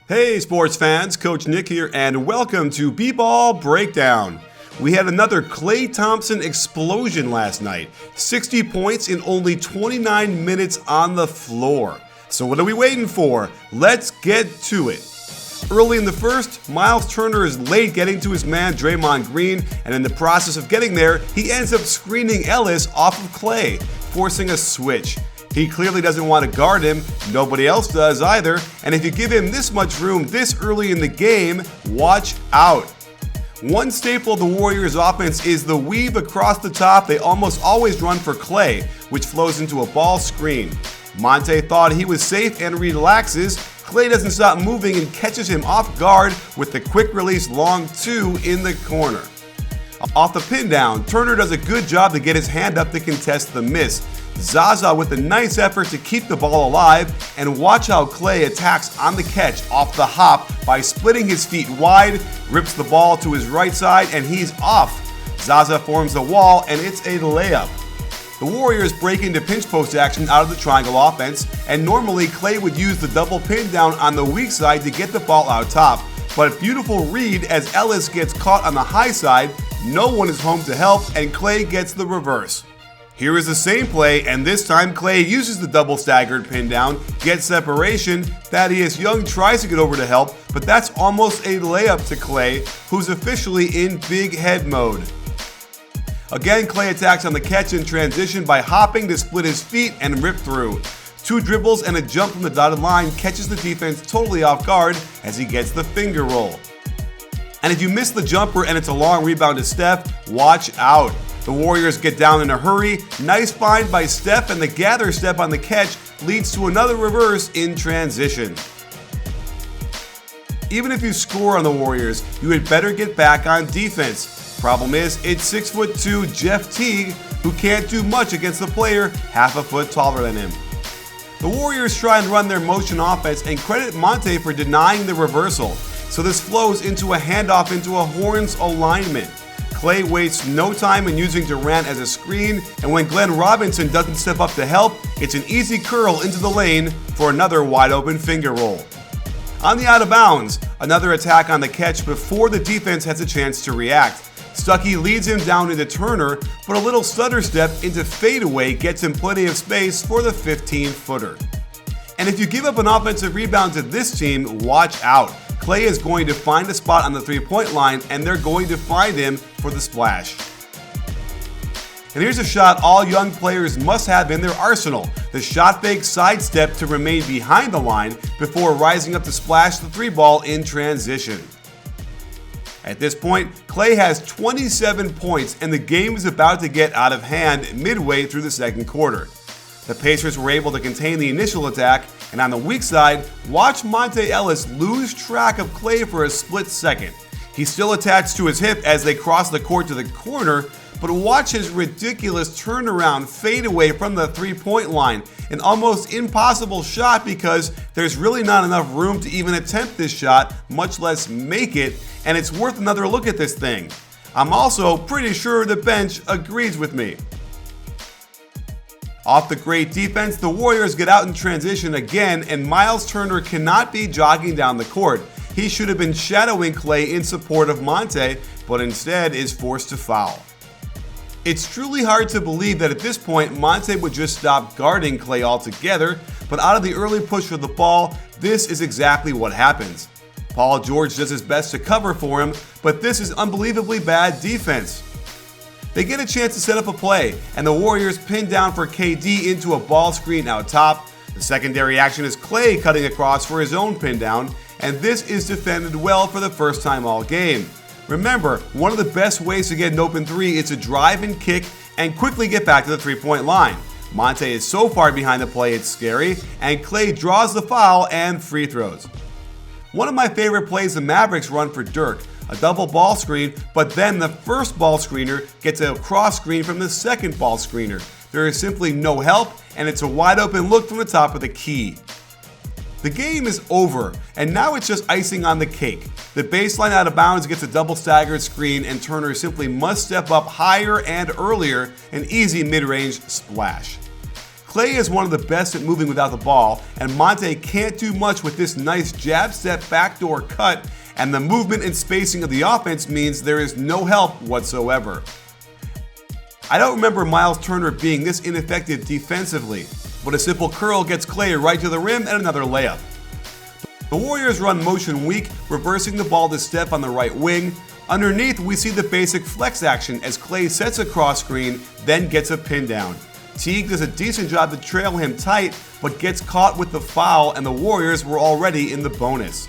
Hey sports fans, Coach Nick here, and welcome to BBallBreakdown. We had another Klay Thompson explosion last night. 60 points in only 29 minutes on the floor. So what are we waiting for? Let's get to it. Early in the first, Myles Turner is late getting to his man Draymond Green, and in the process of getting there, he ends up screening Ellis off of Klay, forcing a switch. He clearly doesn't want to guard him, nobody else does either, and if you give him this much room this early in the game, watch out. One staple of the Warriors' offense is the weave across the top. They almost always run for Klay, which flows into a ball screen. Monta thought he was safe and relaxes. Klay doesn't stop moving and catches him off guard with the quick release long two in the corner. Off the pin down, Turner does a good job to get his hand up to contest the miss. Zaza with a nice effort to keep the ball alive, and watch how Klay attacks on the catch off the hop by splitting his feet wide, rips the ball to his right side, and he's off. Zaza forms a wall, and it's a layup. The Warriors break into pinch post action out of the triangle offense, and normally Klay would use the double pin down on the weak side to get the ball out top, but beautiful read as Ellis gets caught on the high side, no one is home to help, and Klay gets the reverse. Here is the same play, and this time Klay uses the double staggered pin down, gets separation. Thaddeus Young tries to get over to help, but that's almost a layup to Klay, who's officially in big head mode. Again, Klay attacks on the catch in transition by hopping to split his feet and rip through. Two dribbles and a jump from the dotted line catches the defense totally off guard as he gets the finger roll. And if you miss the jumper and it's a long rebound to Steph, watch out. The Warriors get down in a hurry. Nice find by Steph, and the gather step on the catch leads to another reverse in transition. Even if you score on the Warriors, you had better get back on defense. Problem is, it's 6'2" Jeff Teague who can't do much against a player half a foot taller than him. The Warriors try and run their motion offense and credit Monta for denying the reversal, so this flows into a handoff into a horns alignment. Klay wastes no time in using Durant as a screen, and when Glenn Robinson doesn't step up to help, it's an easy curl into the lane for another wide open finger roll. On the out of bounds, another attack on the catch before the defense has a chance to react. Stuckey leads him down into Turner, but a little stutter step into fadeaway gets him plenty of space for the 15-footer. And if you give up an offensive rebound to this team, watch out. Klay is going to find a spot on the three-point line, and they're going to find him for the splash. And here's a shot all young players must have in their arsenal: the shot fake sidestep to remain behind the line before rising up to splash the three ball in transition. At this point, Klay has 27 points, and the game is about to get out of hand midway through the second quarter. The Pacers were able to contain the initial attack, and on the weak side, watch Monta Ellis lose track of Klay for a split second. He's still attached to his hip as they cross the court to the corner, but watch his ridiculous turnaround fade away from the three-point line. An almost impossible shot because there's really not enough room to even attempt this shot, much less make it, and it's worth another look at this thing. I'm also pretty sure the bench agrees with me. Off the great defense, the Warriors get out in transition again, and Myles Turner cannot be jogging down the court. He should have been shadowing Klay in support of Monta, but instead is forced to foul. It's truly hard to believe that at this point, Monta would just stop guarding Klay altogether, but out of the early push for the ball, this is exactly what happens. Paul George does his best to cover for him, but this is unbelievably bad defense. They get a chance to set up a play, and the Warriors pin down for KD into a ball screen out top. The secondary action is Klay cutting across for his own pin down, and this is defended well for the first time all game. Remember, one of the best ways to get an open three is to drive and kick and quickly get back to the three-point line. Monta is so far behind the play it's scary, and Klay draws the foul and free throws. One of my favorite plays the Mavericks run for Dirk. A double ball screen, but then the first ball screener gets a cross screen from the second ball screener. There is simply no help, and it's a wide open look from the top of the key. The game is over, and now it's just icing on the cake. The baseline out of bounds gets a double staggered screen, and Turner simply must step up higher and earlier, an easy mid-range splash. Klay is one of the best at moving without the ball, and Monta can't do much with this nice jab step backdoor cut, and the movement and spacing of the offense means there is no help whatsoever. I don't remember Miles Turner being this ineffective defensively, but a simple curl gets Klay right to the rim and another layup. The Warriors run motion weak, reversing the ball to Steph on the right wing. Underneath, we see the basic flex action as Klay sets a cross screen, then gets a pin down. Teague does a decent job to trail him tight, but gets caught with the foul, and the Warriors were already in the bonus.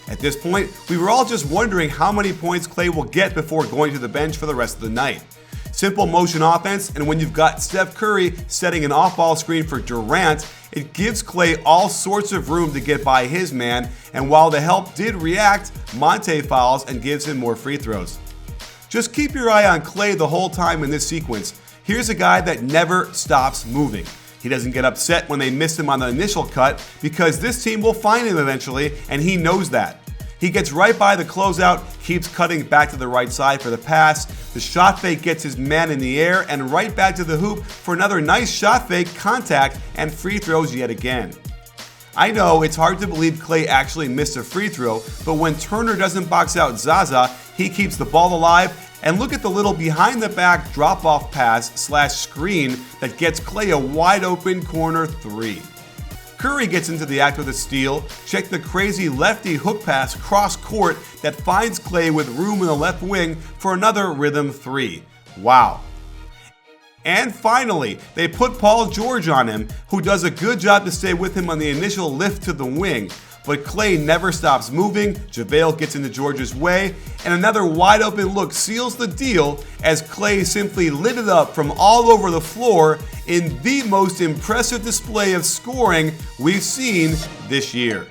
At this point, we were all just wondering how many points Klay will get before going to the bench for the rest of the night. Simple motion offense, and when you've got Steph Curry setting an off-ball screen for Durant, it gives Klay all sorts of room to get by his man, and while the help did react, Monta fouls and gives him more free throws. Just keep your eye on Klay the whole time in this sequence. Here's a guy that never stops moving. He doesn't get upset when they miss him on the initial cut because this team will find him eventually, and he knows that. He gets right by the closeout, keeps cutting back to the right side for the pass. The shot fake gets his man in the air and right back to the hoop for another nice shot fake, contact, and free throws yet again. I know it's hard to believe Klay actually missed a free throw, but when Turner doesn't box out Zaza, he keeps the ball alive. And look at the little behind the back drop-off pass / screen that gets Klay a wide open corner three. Curry gets into the act with a steal. Check the crazy lefty hook pass cross court that finds Klay with room in the left wing for another rhythm three. Wow. And finally, they put Paul George on him, who does a good job to stay with him on the initial lift to the wing. But Klay never stops moving, JaVale gets into George's way, and another wide open look seals the deal as Klay simply lit it up from all over the floor in the most impressive display of scoring we've seen this year.